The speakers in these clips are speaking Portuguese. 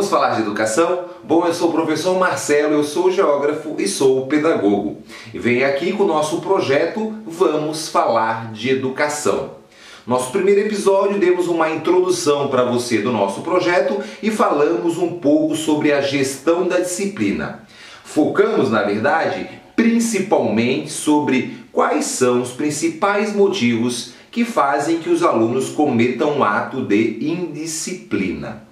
Vamos falar de educação? Bom, eu sou o professor Marcelo, eu sou geógrafo e sou pedagogo. E venho aqui com o nosso projeto Vamos Falar de Educação. Nosso primeiro episódio demos uma introdução para você do nosso projeto e falamos um pouco sobre a gestão da disciplina. Focamos, na verdade, principalmente sobre quais são os principais motivos que fazem que os alunos cometam um ato de indisciplina.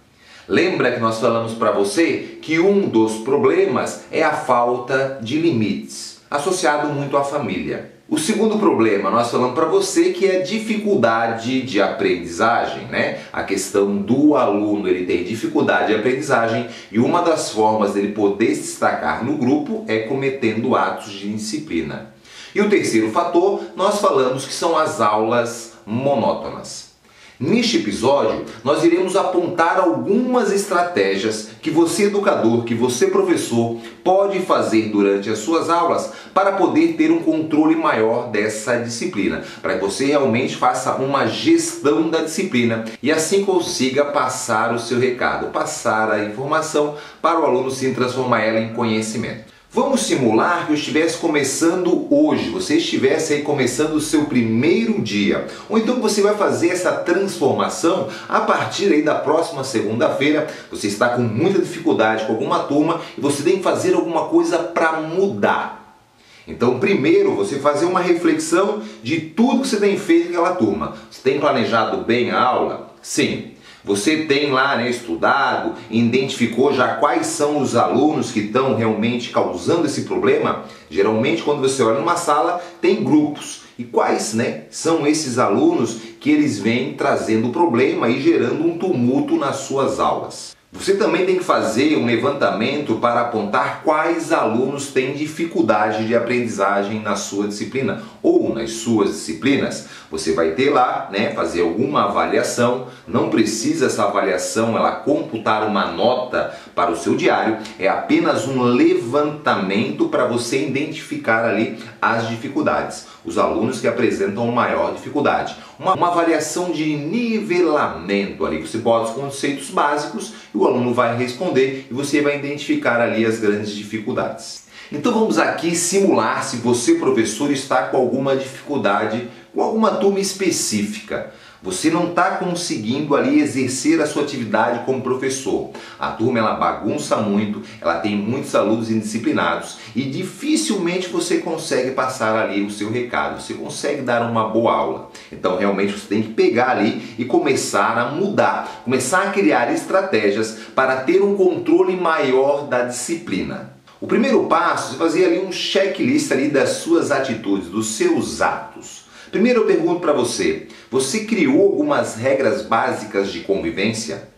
Lembra que nós falamos para você que um dos problemas é a falta de limites, associado muito à família. O segundo problema, nós falamos para você que é dificuldade de aprendizagem, né? A questão do aluno ele ter dificuldade de aprendizagem e uma das formas dele poder se destacar no grupo é cometendo atos de indisciplina. E o terceiro fator, nós falamos que são as aulas monótonas. Neste episódio, nós iremos apontar algumas estratégias que você educador, que você professor pode fazer durante as suas aulas para poder ter um controle maior dessa disciplina, para que você realmente faça uma gestão da disciplina e assim consiga passar o seu recado, passar a informação para o aluno se transformar ela em conhecimento. Vamos simular que eu estivesse começando hoje, você estivesse aí começando o seu primeiro dia. Ou então você vai fazer essa transformação a partir aí da próxima segunda-feira. Você está com muita dificuldade com alguma turma e você tem que fazer alguma coisa para mudar. Então primeiro você fazer uma reflexão de tudo que você tem feito com aquela turma. Você tem planejado bem a aula? Sim. Você tem lá, né, estudado, identificou já quais são os alunos que estão realmente causando esse problema? Geralmente quando você olha numa sala tem grupos. E quais, né, são esses alunos que eles vêm trazendo problema e gerando um tumulto nas suas aulas? Você também tem que fazer um levantamento para apontar quais alunos têm dificuldade de aprendizagem na sua disciplina ou nas suas disciplinas. Você vai ter lá, né, fazer alguma avaliação. Não precisa essa avaliação ela computar uma nota para o seu diário. É apenas um levantamento para você identificar ali as dificuldades. Os alunos que apresentam maior dificuldade. Uma avaliação de nivelamento ali. Você bota os conceitos básicos e o aluno vai responder e você vai identificar ali as grandes dificuldades. Então vamos aqui simular se você, professor, está com alguma dificuldade com alguma turma específica. Você não está conseguindo ali exercer a sua atividade como professor. A turma ela bagunça muito, ela tem muitos alunos indisciplinados e dificilmente você consegue passar ali o seu recado, você consegue dar uma boa aula. Então realmente você tem que pegar ali e começar a mudar, começar a criar estratégias para ter um controle maior da disciplina. O primeiro passo é fazer ali um checklist ali das suas atitudes, dos seus atos. Primeiro eu pergunto para você, você criou algumas regras básicas de convivência?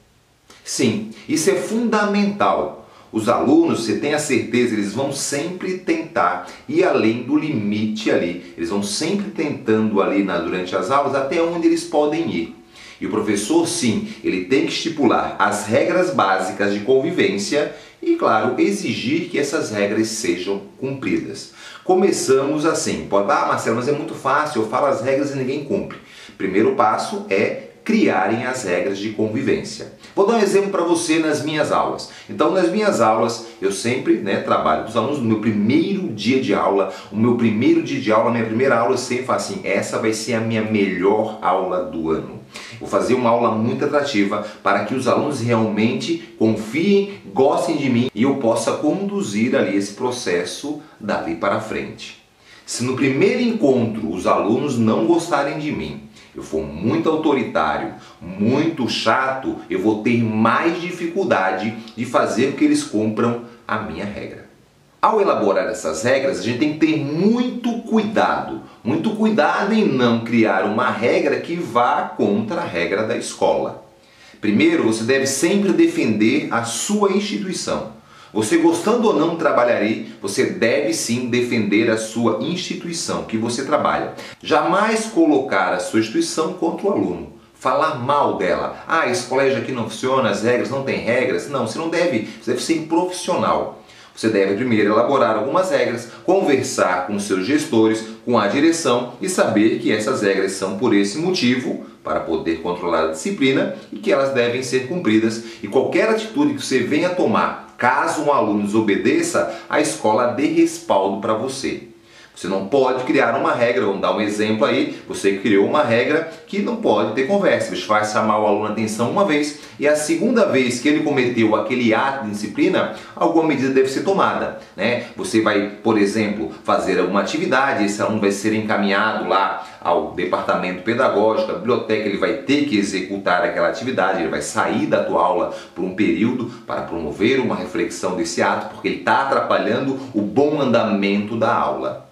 Sim, isso é fundamental. Os alunos, você tem a certeza, eles vão sempre tentar ir além do limite ali. Eles vão sempre tentando ali durante as aulas até onde eles podem ir. E o professor, sim, ele tem que estipular as regras básicas de convivência e, claro, exigir que essas regras sejam cumpridas. Começamos assim, Marcelo, mas é muito fácil, eu falo as regras e ninguém cumpre. Primeiro passo é criarem as regras de convivência. Vou dar um exemplo para você nas minhas aulas. Então, nas minhas aulas, eu sempre trabalho com os alunos no meu primeiro dia de aula. O meu primeiro dia de aula, a minha primeira aula, eu sempre falo assim, essa vai ser a minha melhor aula do ano. Vou fazer uma aula muito atrativa para que os alunos realmente confiem, gostem de mim e eu possa conduzir ali esse processo dali para frente. Se no primeiro encontro os alunos não gostarem de mim, eu for muito autoritário, muito chato, eu vou ter mais dificuldade de fazer com que eles cumpram a minha regra. Ao elaborar essas regras, a gente tem que ter muito cuidado em não criar uma regra que vá contra a regra da escola. Primeiro, você deve sempre defender a sua instituição. Você gostando ou não trabalhar aí, você deve sim defender a sua instituição que você trabalha. Jamais colocar a sua instituição contra o aluno. Falar mal dela. Ah, esse colégio aqui não funciona, as regras não têm regras. Não, você deve ser profissional. Você deve primeiro elaborar algumas regras, conversar com seus gestores, com a direção e saber que essas regras são por esse motivo para poder controlar a disciplina e que elas devem ser cumpridas. E qualquer atitude que você venha tomar, caso um aluno desobedeça, a escola dê respaldo para você. Você não pode criar uma regra, vamos dar um exemplo aí, você criou uma regra que não pode ter conversa. Você vai chamar o aluno a atenção uma vez e a segunda vez que ele cometeu aquele ato de disciplina, alguma medida deve ser tomada, né? Você vai, por exemplo, fazer alguma atividade, esse aluno vai ser encaminhado lá ao departamento pedagógico, à biblioteca, ele vai ter que executar aquela atividade, ele vai sair da tua aula por um período para promover uma reflexão desse ato, porque ele está atrapalhando o bom andamento da aula.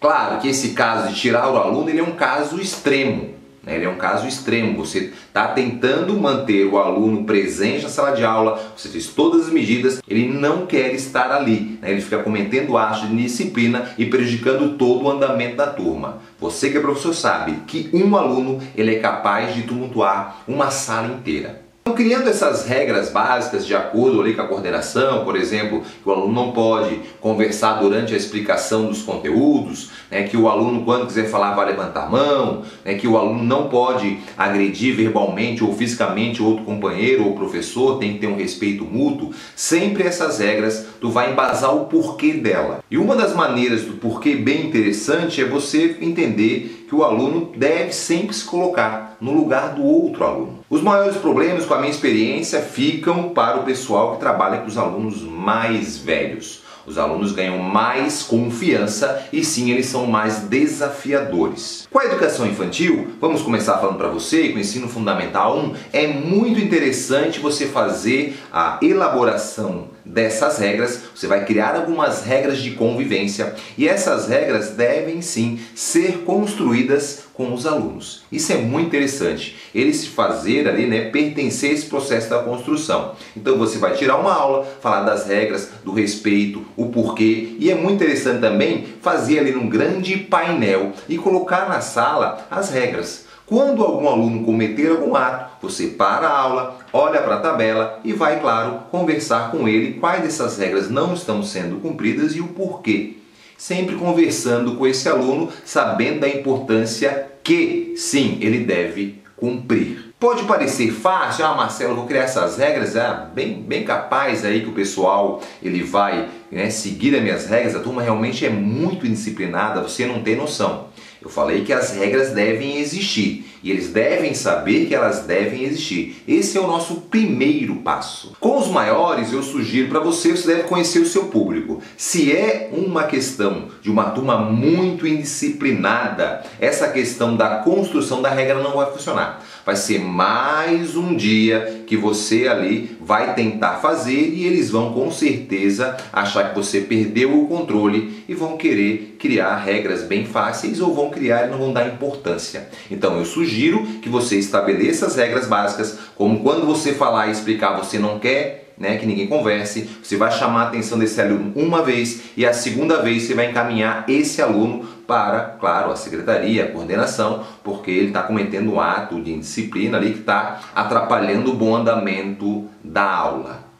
Claro que esse caso de tirar o aluno, ele é um caso extremo, né? Ele é um caso extremo. Você está tentando manter o aluno presente na sala de aula, você fez todas as medidas, ele não quer estar ali, né? Ele fica cometendo atos de indisciplina e prejudicando todo o andamento da turma. Você que é professor sabe que um aluno ele é capaz de tumultuar uma sala inteira. Então, criando essas regras básicas de acordo ali com a coordenação, por exemplo, que o aluno não pode conversar durante a explicação dos conteúdos, né, que o aluno, quando quiser falar, vai levantar a mão, né, que o aluno não pode agredir verbalmente ou fisicamente outro companheiro ou professor, tem que ter um respeito mútuo. Sempre essas regras, tu vai embasar o porquê dela. E uma das maneiras do porquê bem interessante é você entender que o aluno deve sempre se colocar no lugar do outro aluno. Os maiores problemas, com a minha experiência, ficam para o pessoal que trabalha com os alunos mais velhos. Os alunos ganham mais confiança e sim, eles são mais desafiadores. Com a educação infantil, vamos começar falando para você, com o ensino fundamental 1, é muito interessante você fazer a elaboração dessas regras. Você vai criar algumas regras de convivência e essas regras devem sim ser construídas com os alunos. Isso é muito interessante, ele se fazer ali, né, pertencer a esse processo da construção. Então você vai tirar uma aula, falar das regras, do respeito, o porquê, e é muito interessante também fazer ali num grande painel e colocar na sala as regras. Quando algum aluno cometer algum ato, você para a aula, olha para a tabela e vai, claro, conversar com ele quais dessas regras não estão sendo cumpridas e o porquê. Sempre conversando com esse aluno, sabendo da importância que, sim, ele deve cumprir. Pode parecer fácil, Marcelo, eu vou criar essas regras, bem capaz aí que o pessoal ele vai, né, seguir as minhas regras, a turma realmente é muito indisciplinada, você não tem noção. Eu falei que as regras devem existir e eles devem saber que elas devem existir. Esse é o nosso primeiro passo. Com os maiores, eu sugiro para você, você deve conhecer o seu público. Se é uma questão de uma turma muito indisciplinada, essa questão da construção da regra não vai funcionar. Vai ser mais um dia que você ali vai tentar fazer e eles vão com certeza achar que você perdeu o controle e vão querer criar regras bem fáceis ou vão criar e não vão dar importância. Então eu sugiro que você estabeleça as regras básicas, como quando você falar e explicar, você não quer, né, que ninguém converse, você vai chamar a atenção desse aluno uma vez e a segunda vez você vai encaminhar esse aluno para, claro, a secretaria, a coordenação, porque ele está cometendo um ato de indisciplina ali que está atrapalhando o bom andamento da aula.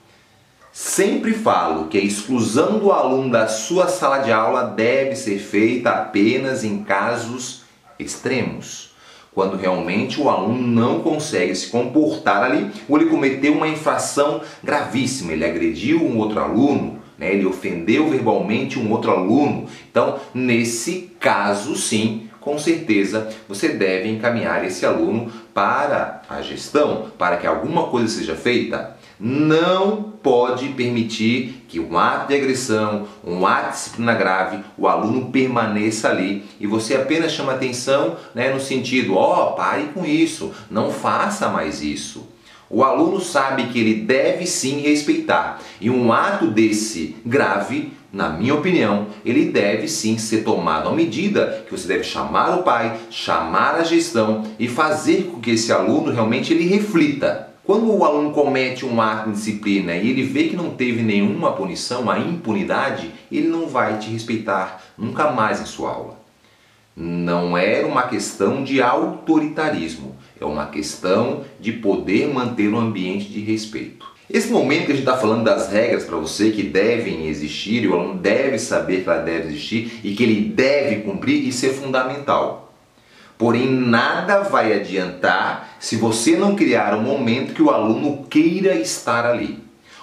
Sempre falo que a exclusão do aluno da sua sala de aula deve ser feita apenas em casos extremos. Quando realmente o aluno não consegue se comportar ali, ou ele cometeu uma infração gravíssima, ele agrediu um outro aluno, né, ele ofendeu verbalmente um outro aluno. Então, nesse caso, sim, com certeza você deve encaminhar esse aluno para a gestão, para que alguma coisa seja feita. Não pode permitir que um ato de agressão, um ato de disciplina grave, o aluno permaneça ali e você apenas chama atenção, né, no sentido, pare com isso, não faça mais isso. O aluno sabe que ele deve sim respeitar e um ato desse grave, na minha opinião, ele deve sim ser tomado à medida que você deve chamar o pai, chamar a gestão e fazer com que esse aluno realmente ele reflita. Quando o aluno comete um ato de disciplina e ele vê que não teve nenhuma punição, a impunidade, ele não vai te respeitar nunca mais em sua aula. Não é uma questão de autoritarismo, é uma questão de poder manter um ambiente de respeito. Esse momento que a gente está falando das regras para você que devem existir, e o aluno deve saber que elas devem existir e que ele deve cumprir, isso é fundamental. Porém, nada vai adiantar se você não criar um momento que o aluno queira estar ali.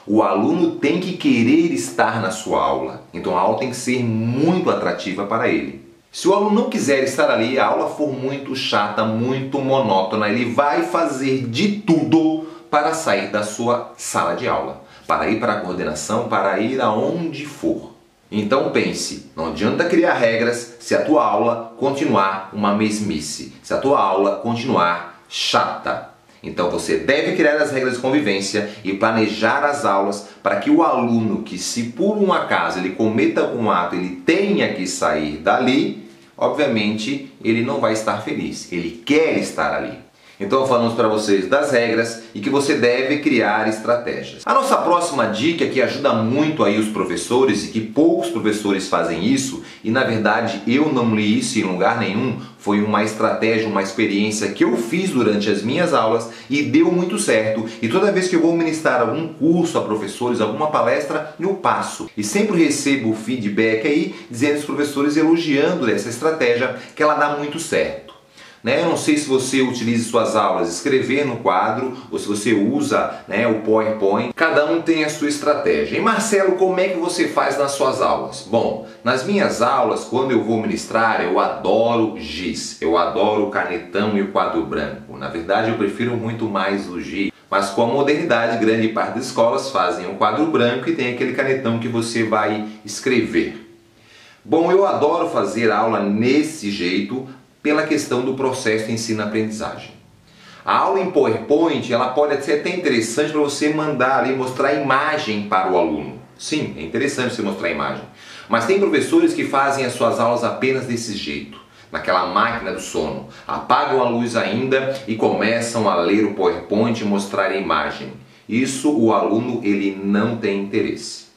O aluno tem que querer estar na sua aula. Então a aula tem que ser muito atrativa para ele. Se o aluno não quiser estar ali, a aula for muito chata, muito monótona, ele vai fazer de tudo para sair da sua sala de aula, para ir para a coordenação, para ir aonde for. Então pense, não adianta criar regras se a tua aula continuar uma mesmice, se a tua aula continuar chata. Então você deve criar as regras de convivência e planejar as aulas para que o aluno que, se por um acaso ele cometa um ato, ele tenha que sair dali, obviamente ele não vai estar feliz, ele quer estar ali. Então falamos para vocês das regras e que você deve criar estratégias. A nossa próxima dica, que ajuda muito aí os professores e que poucos professores fazem isso, e na verdade eu não li isso em lugar nenhum, foi uma estratégia, uma experiência que eu fiz durante as minhas aulas e deu muito certo. E toda vez que eu vou ministrar algum curso a professores, alguma palestra, eu passo. E sempre recebo feedback aí, dizendo os professores elogiando essa estratégia, que ela dá muito certo. Eu não sei se você utiliza em suas aulas escrever no quadro ou se você usa o PowerPoint. Cada um tem a sua estratégia. E Marcelo, como é que você faz nas suas aulas? Bom, nas minhas aulas, quando eu vou ministrar, eu adoro giz. Eu adoro o canetão e o quadro branco. Na verdade, eu prefiro muito mais o giz. Mas com a modernidade, grande parte das escolas fazem um quadro branco e tem aquele canetão que você vai escrever. Bom, eu adoro fazer aula nesse jeito, pela questão do processo de ensino-aprendizagem. A aula em PowerPoint, ela pode ser até interessante para você mandar ali, mostrar a imagem para o aluno. Sim, é interessante você mostrar a imagem. Mas tem professores que fazem as suas aulas apenas desse jeito, naquela máquina do sono. Apagam a luz ainda e começam a ler o PowerPoint e mostrar a imagem. Isso o aluno ele não tem interesse.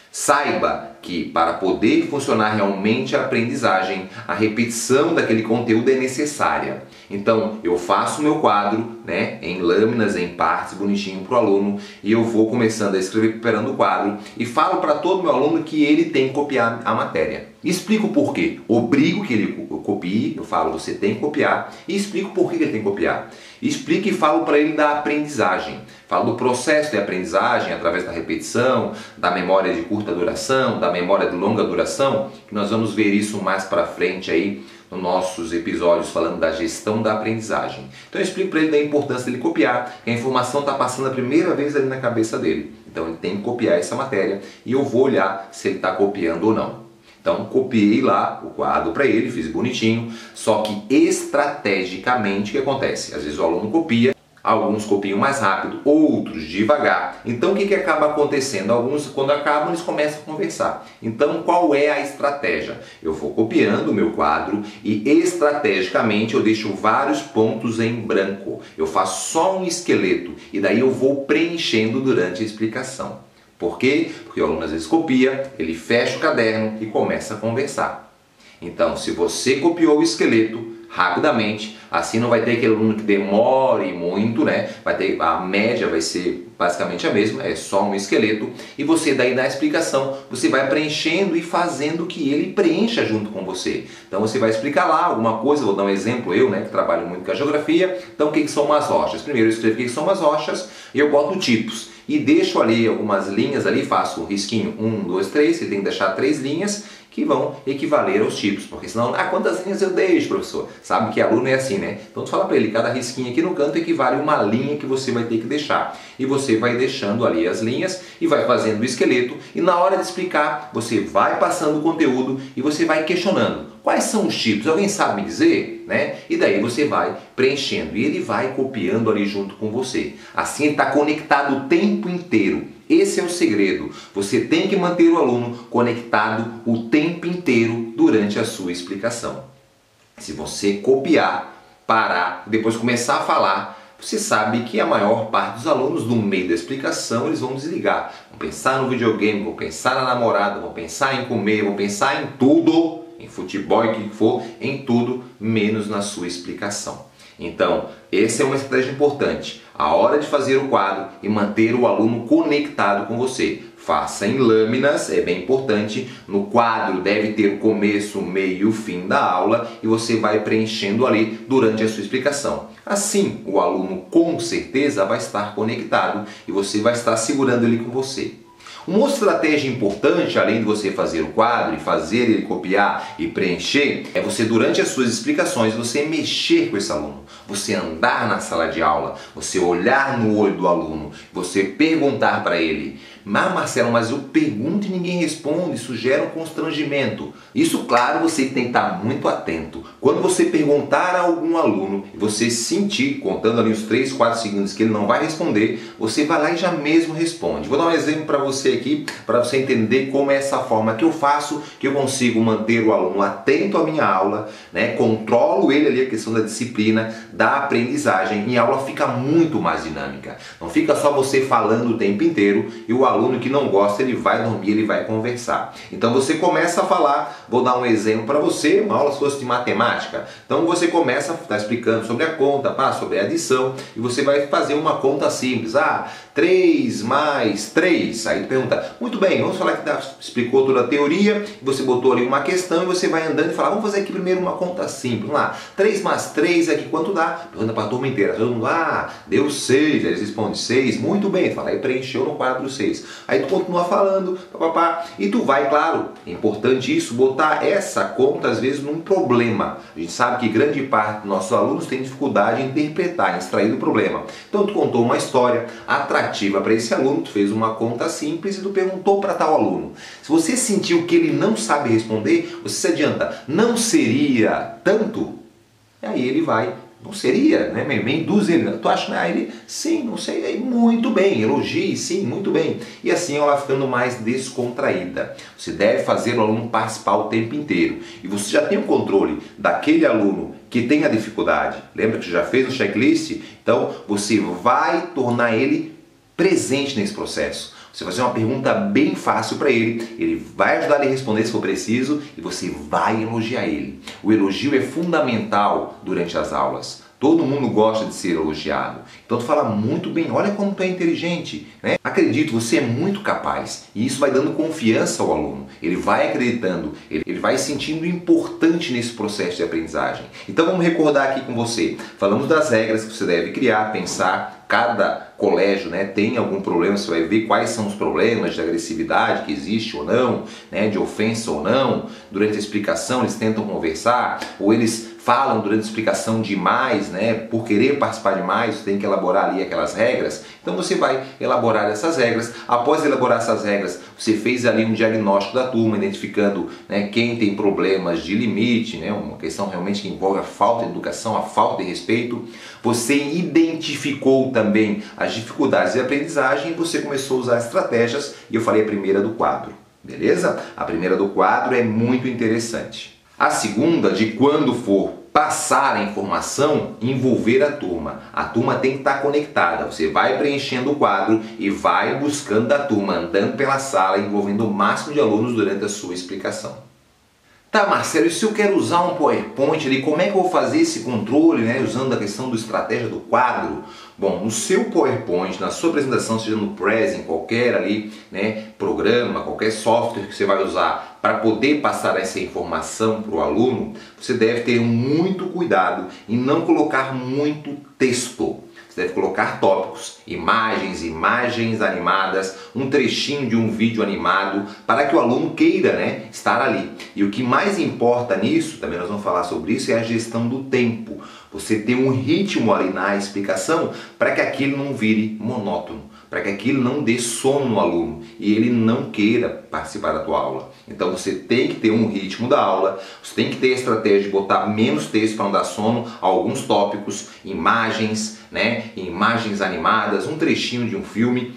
Saiba que para poder funcionar realmente a aprendizagem, a repetição daquele conteúdo é necessária. Então eu faço o meu quadro em lâminas, em partes, bonitinho para o aluno, e eu vou começando a escrever preparando o quadro e falo para todo meu aluno que ele tem que copiar a matéria. Explico por quê. Obrigo que ele copie, eu falo você tem que copiar, e explico por que ele tem que copiar. Explico e falo para ele da aprendizagem. Falo do processo de aprendizagem através da repetição, da memória de curta duração, da memória de longa duração, que nós vamos ver isso mais para frente aí nos nossos episódios falando da gestão da aprendizagem. Então eu explico para ele da importância dele copiar, que a informação está passando a primeira vez ali na cabeça dele. Então ele tem que copiar essa matéria e eu vou olhar se ele está copiando ou não. Então copiei lá o quadro para ele, fiz bonitinho, só que estrategicamente o que acontece? Às vezes o aluno copia, alguns copiam mais rápido, outros devagar. Então o que acaba acontecendo? Alguns, quando acabam, eles começam a conversar. Então qual é a estratégia? Eu vou copiando o meu quadro e estrategicamente eu deixo vários pontos em branco. Eu faço só um esqueleto e daí eu vou preenchendo durante a explicação. Por quê? Porque o aluno às vezes copia, ele fecha o caderno e começa a conversar. Então, se você copiou o esqueleto rapidamente, assim não vai ter aquele aluno que demore muito, vai ter, a média vai ser basicamente a mesma, é só um esqueleto, e você daí dá a explicação, você vai preenchendo e fazendo que ele preencha junto com você. Então você vai explicar lá alguma coisa, vou dar um exemplo, eu que trabalho muito com a geografia. Então o que são umas rochas? Primeiro eu escrevo o que são umas rochas e eu boto tipos. E deixo ali algumas linhas ali, faço um risquinho, 1, 2, 3, você tem que deixar 3 linhas que vão equivaler aos tipos, porque senão, quantas linhas eu deixo, professor? Sabe que aluno é assim, Então tu fala para ele, cada risquinho aqui no canto equivale a uma linha que você vai ter que deixar. E você vai deixando ali as linhas e vai fazendo o esqueleto, e na hora de explicar, você vai passando o conteúdo e você vai questionando. Quais são os tipos? Alguém sabe me dizer? E daí você vai preenchendo e ele vai copiando ali junto com você. Assim ele está conectado o tempo inteiro. Esse é o segredo. Você tem que manter o aluno conectado o tempo inteiro durante a sua explicação. Se você copiar, parar, depois começar a falar, você sabe que a maior parte dos alunos, no meio da explicação, eles vão desligar. Vão pensar no videogame, vão pensar na namorada, vão pensar em comer, vão pensar em tudo, em futebol e o que for, em tudo, menos na sua explicação. Então, essa é uma estratégia importante. A hora de fazer o quadro e manter o aluno conectado com você. faça em lâminas, é bem importante. No quadro deve ter o começo, o meio e o fim da aula e você vai preenchendo ali durante a sua explicação. Assim, o aluno com certeza vai estar conectado e você vai estar segurando ele com você. Uma outra estratégia importante, além de você fazer o quadro e fazer ele copiar e preencher, é você, durante as suas explicações, você mexer com esse aluno, você andar na sala de aula, você olhar no olho do aluno, você perguntar para ele: Marcelo, mas eu pergunto e ninguém responde, isso gera um constrangimento. Isso, claro, você tem que estar muito atento. Quando você perguntar a algum aluno e você sentir, contando ali os 3, 4 segundos que ele não vai responder, você vai lá e já mesmo responde. Vou dar um exemplo para você aqui, para você entender como é essa forma que eu faço, que eu consigo manter o aluno atento à minha aula, né? Controlo ele ali, a questão da disciplina, da aprendizagem, e a aula fica muito mais dinâmica. Não fica só você falando o tempo inteiro e o aluno que não gosta, ele vai dormir, ele vai conversar. Então você começa a falar, vou dar um exemplo para você, uma aula se fosse de matemática. Então você começa a estar explicando sobre a conta, sobre a adição, e você vai fazer uma conta simples. 3 mais 3. Aí tu pergunta: muito bem, vamos falar que explicou toda a teoria, você botou ali uma questão e você vai andando e fala: vamos fazer aqui primeiro uma conta simples. Vamos lá, 3 mais 3 aqui quanto dá? Pergunta para a turma inteira. Todo mundo: deu 6. Aí eles respondem: 6. Muito bem. Tu fala: aí preencheu no quadro 6. Aí tu continua falando, e tu vai, claro, é importante isso, botar essa conta às vezes num problema. A gente sabe que grande parte dos nossos alunos tem dificuldade em interpretar, em extrair do problema. Então tu contou uma história atrativa para esse aluno, tu fez uma conta simples e tu perguntou para tal aluno. Se você sentiu que ele não sabe responder, você se adianta: não seria tanto? E aí ele vai: não seria, né? Me induz ele. Tu acha? Ele: sim, não sei. Muito bem, elogie, sim, muito bem. E assim ela vai ficando mais descontraída. Você deve fazer o aluno participar o tempo inteiro. E você já tem o controle daquele aluno que tem a dificuldade. Lembra que você já fez o checklist? Então você vai tornar ele presente nesse processo. Você vai fazer uma pergunta bem fácil para ele vai ajudar ele a responder se for preciso e você vai elogiar ele. O elogio é fundamental durante as aulas. Todo mundo gosta de ser elogiado. Então tu fala muito bem: olha como tu é inteligente, né? Acredito, você é muito capaz. E isso vai dando confiança ao aluno. Ele vai acreditando, ele vai se sentindo importante nesse processo de aprendizagem. Então vamos recordar aqui com você. Falamos das regras que você deve criar, pensar. Cada colégio, né, tem algum problema, você vai ver quais são os problemas de agressividade que existe ou não, né, de ofensa ou não. Durante a explicação eles tentam conversar, ou eles falam durante a explicação demais, né, por querer participar demais, você tem que elaborar ali aquelas regras. Então você vai elaborar essas regras. Após elaborar essas regras, você fez ali um diagnóstico da turma, identificando, né, quem tem problemas de limite, né, uma questão realmente que envolve a falta de educação, a falta de respeito. Você identificou também as dificuldades de aprendizagem e você começou a usar estratégias, e eu falei a primeira do quadro, beleza? A primeira do quadro é muito interessante. A segunda, de quando for passar a informação, envolver a turma. A turma tem que estar conectada. Você vai preenchendo o quadro e vai buscando a turma, andando pela sala, envolvendo o máximo de alunos durante a sua explicação. Tá, Marcelo, e se eu quero usar um PowerPoint ali, como é que eu vou fazer esse controle, né, usando a questão da estratégia do quadro? Bom, no seu PowerPoint, na sua apresentação, seja no Prezi, em qualquer ali, né, programa, qualquer software que você vai usar para poder passar essa informação para o aluno, você deve ter muito cuidado em não colocar muito texto. Você deve colocar tópicos, imagens animadas, um trechinho de um vídeo animado, para que o aluno queira, né, estar ali. E o que mais importa nisso, também nós vamos falar sobre isso, é a gestão do tempo. Você ter um ritmo ali na explicação para que aquilo não vire monótono, para que aquilo não dê sono no aluno e ele não queira participar da tua aula. Então você tem que ter um ritmo da aula, você tem que ter a estratégia de botar menos texto para não dar sono, alguns tópicos, imagens, né, imagens animadas, um trechinho de um filme.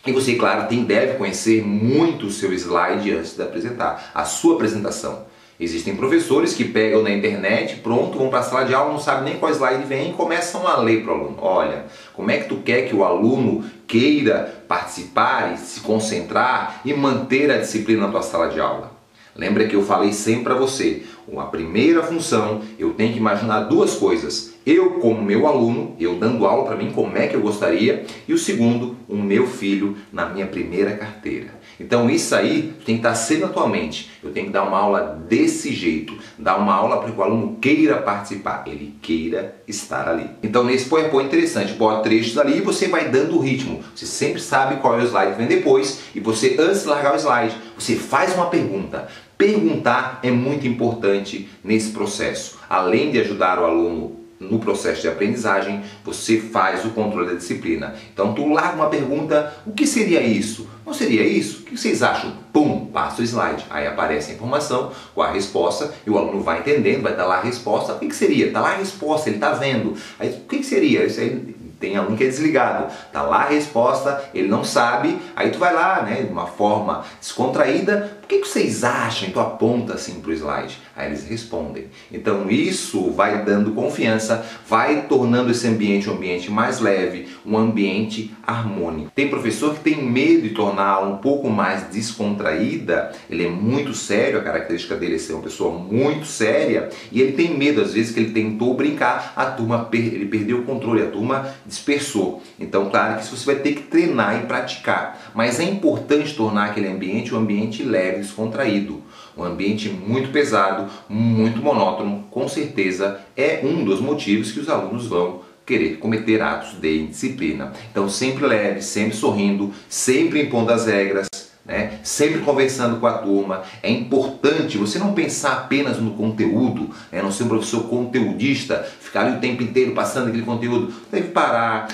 E você, claro, deve conhecer muito o seu slide antes de apresentar, a sua apresentação. Existem professores que pegam na internet, pronto, vão para a sala de aula, não sabem nem qual slide vem e começam a ler para o aluno. Olha, como é que tu quer que o aluno queira participar e se concentrar e manter a disciplina na tua sala de aula? Lembra que eu falei sempre para você, a primeira função, eu tenho que imaginar duas coisas. Eu como meu aluno, eu dando aula para mim, como é que eu gostaria, e o segundo, o meu filho na minha primeira carteira. Então isso aí tem que estar sempre na tua mente. Eu tenho que dar uma aula desse jeito, dar uma aula para que o aluno queira participar, ele queira estar ali. Então nesse PowerPoint interessante, bota trechos ali e você vai dando o ritmo. Você sempre sabe qual é o slide que vem depois e você, antes de largar o slide, você faz uma pergunta. Perguntar é muito importante nesse processo. Além de ajudar o aluno no processo de aprendizagem, você faz o controle da disciplina. Então tu larga uma pergunta, o que seria isso? Não seria isso? O que vocês acham? Pum, passa o slide. Aí aparece a informação com a resposta e o aluno vai entendendo, vai estar lá a resposta. O que seria? Está lá a resposta, ele está vendo. Aí o que seria? Isso aí tem aluno que é desligado. Está lá a resposta, ele não sabe, aí tu vai lá, né, de uma forma descontraída, o que vocês acham? E tu aponta assim para o slide. Aí eles respondem. Então isso vai dando confiança, vai tornando esse ambiente um ambiente mais leve, um ambiente harmônico. Tem professor que tem medo de tornar a aula um pouco mais descontraída, ele é muito sério, a característica dele é ser uma pessoa muito séria, e ele tem medo, às vezes, que ele tentou brincar, a turma ele perdeu o controle, a turma dispersou. Então, claro que isso você vai ter que treinar e praticar, mas é importante tornar aquele ambiente um ambiente leve, descontraído. Um ambiente muito pesado, muito monótono, com certeza é um dos motivos que os alunos vão querer cometer atos de indisciplina. Então sempre leve, sempre sorrindo, sempre impondo as regras, né? Sempre conversando com a turma. É importante você não pensar apenas no conteúdo, não ser um professor conteudista, ficar ali o tempo inteiro passando aquele conteúdo. Deve parar,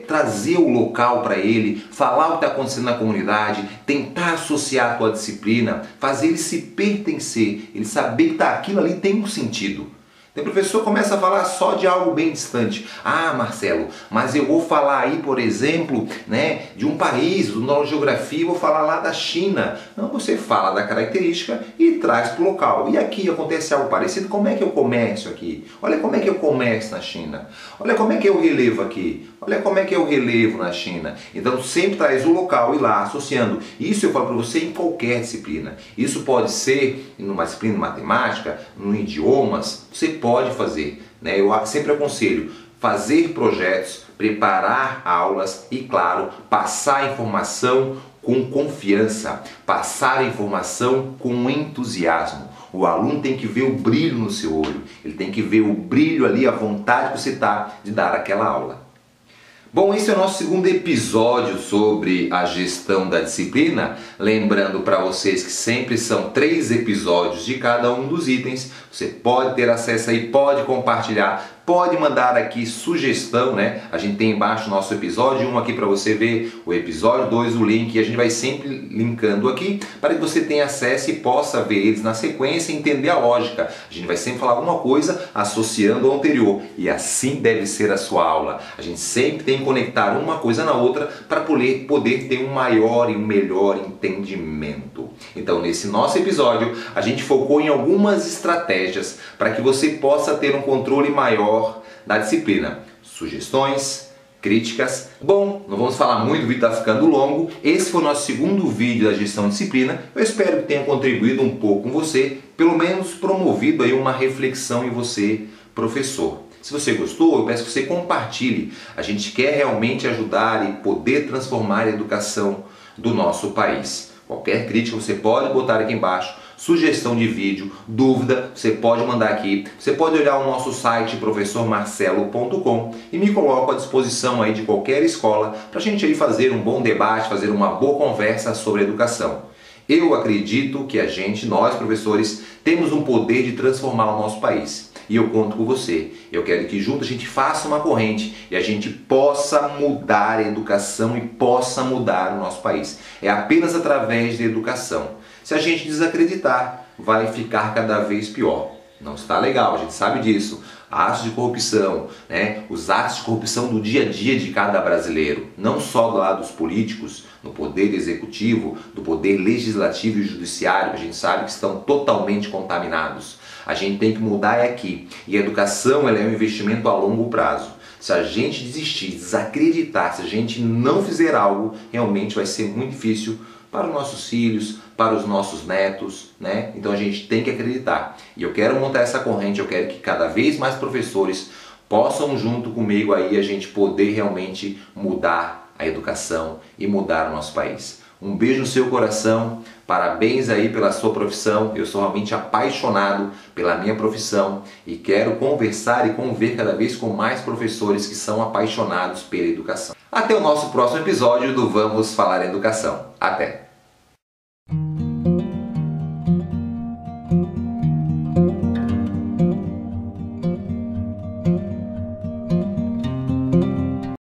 trazer o local para ele, falar o que está acontecendo na comunidade, tentar associar a tua disciplina, fazer ele se pertencer, ele saber que aquilo ali tem um sentido. O professor começa a falar só de algo bem distante. Ah, Marcelo, mas eu vou falar aí, por exemplo, né, de um país, do geografia, vou falar lá da China. Não, você fala da característica e traz para o local. E aqui acontece algo parecido. Como é que eu comércio aqui? Olha como é que eu comércio na China. Olha como é que eu relevo aqui. Olha como é que eu relevo na China. Então sempre traz o local e lá associando. Isso eu falo para você em qualquer disciplina. Isso pode ser numa disciplina de matemática, em idiomas, você pode fazer, né? Eu sempre aconselho fazer projetos, preparar aulas e, claro, passar a informação com confiança, passar a informação com entusiasmo. O aluno tem que ver o brilho no seu olho, ele tem que ver o brilho ali, a vontade que você está de dar aquela aula. Bom, esse é o nosso segundo episódio sobre a gestão da disciplina. Lembrando para vocês que sempre são 3 episódios de cada um dos itens. Você pode ter acesso aí, pode compartilhar, pode mandar aqui sugestão, né? A gente tem embaixo o nosso episódio 1 aqui para você ver, o episódio 2, o link, e a gente vai sempre linkando aqui para que você tenha acesso e possa ver eles na sequência e entender a lógica. A gente vai sempre falar alguma coisa associando ao anterior, e assim deve ser a sua aula. A gente sempre tem que conectar uma coisa na outra para poder ter um maior e um melhor entendimento. Então, nesse nosso episódio, a gente focou em algumas estratégias para que você possa ter um controle maior da disciplina. Sugestões, críticas. Bom, não vamos falar muito, o vídeo está ficando longo. Esse foi o nosso segundo vídeo da gestão de disciplina. Eu espero que tenha contribuído um pouco com você, pelo menos promovido aí uma reflexão em você, professor. Se você gostou, eu peço que você compartilhe. A gente quer realmente ajudar e poder transformar a educação do nosso país. Qualquer crítica você pode botar aqui embaixo, sugestão de vídeo, dúvida, você pode mandar aqui. Você pode olhar o nosso site professormarcelo.com e me coloco à disposição aí de qualquer escola para a gente aí fazer um bom debate, fazer uma boa conversa sobre educação. Eu acredito que nós professores, temos um poder de transformar o nosso país. E eu conto com você. Eu quero que junto a gente faça uma corrente e a gente possa mudar a educação e possa mudar o nosso país. É apenas através da educação. Se a gente desacreditar, vai ficar cada vez pior. Não está legal, a gente sabe disso. Atos de corrupção, né? Os atos de corrupção do dia a dia de cada brasileiro, não só do lado dos políticos, no poder executivo, do poder legislativo e judiciário, a gente sabe que estão totalmente contaminados. A gente tem que mudar aqui. E a educação ela é um investimento a longo prazo. Se a gente desistir, desacreditar, se a gente não fizer algo, realmente vai ser muito difícil para os nossos filhos, para os nossos netos, né? Então a gente tem que acreditar. E eu quero montar essa corrente, eu quero que cada vez mais professores possam junto comigo aí a gente poder realmente mudar a educação e mudar o nosso país. Um beijo no seu coração, parabéns aí pela sua profissão. Eu sou realmente apaixonado pela minha profissão e quero conversar e conviver cada vez com mais professores que são apaixonados pela educação. Até o nosso próximo episódio do Vamos Falar em Educação. Até!